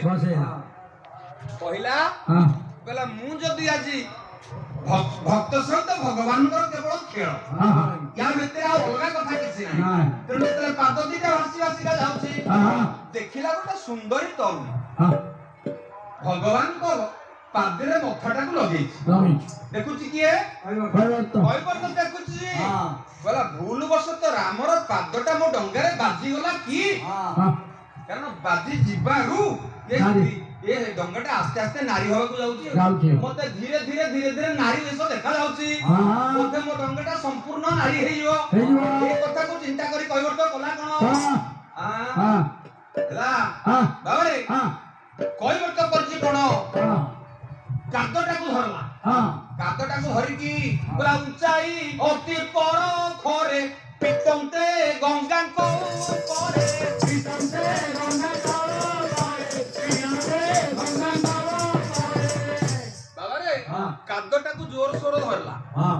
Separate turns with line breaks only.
बसे
କହିଲା
हां
କହିଲା ମୁଁ ଯଦି ଆଜି ଭକ୍ତ ସହିତ ଭଗବାନଙ୍କର କେବଳ ଖେଳ
हां हां
ୟା ଭିତରେ ଆଉ ଅଲଗା କଥା କିଛି ନାହିଁ
ନାଇଁ।
ତେଣୁ ଯେତେବେଳେ ପାଦ ଦିଟା ଭାସି ଭାସିକା ଯାଉଛି
हां
ଦେଖିଲା ଗୋଟେ ସୁନ୍ଦରୀ ତରୁଣୀ
हां
ଭଗବାନଙ୍କ ପାଦରେ ମଥାଟାକୁ ଲଗେଇଛି
रमी
ଦେଖୁଛି କିଏ
भगवत
କୈବର୍ତ୍ତ ଦେଖୁଛି
हां
କହିଲା ଭୁଲ ବଶତଃ ରାମର ପାଦଟା ମୋ ଡଙ୍ଗାରେ ବାଜିଗଲା କି
हां
କାରଣ ବାଜି ଯିବାରୁ
ନାରୀ।
ଏ ଡଙ୍ଗାଟା ଆସ୍ତେ ଆସ୍ତେ ନାରୀ ହବାକୁ ଯାଉଛି
ଯାଉଛି।
ମତେ ଧୀରେ ଧୀରେ ନାରୀ ବେଶ ଦେଖା ଯାଉଛି
ହଁ।
ବୋଧେ ମୋ ଡଙ୍ଗାଟା ସମ୍ପୂର୍ଣ୍ଣ ନାରୀ ହେଇଯିବ
ହେଇଯିବ।
ଏ କଥାକୁ ଚିନ୍ତା କରି କୈବର୍ତ୍ତ କଲା କଣ
हां हां
ହେଲା
हां
ବାବାରେ
हां
କୈବର୍ତ୍ତ କରିଛି କଣ
हां
କାଦଟାକୁ ଧରଲା
हां
କାଦଟାକୁ ଧରିକି ପୁରା ଉଞ୍ଚାଇ ଅତି ପର ଖରେ ପିତନ୍ତେ ଗଙ୍ଗାଙ୍କ ଉପରେ
पितंते गंगा करो पितंते गंगा करो
ବାବାରେ
हां
କାଦଟାକୁ ଜୋର ସୋର ଧରଲା
हां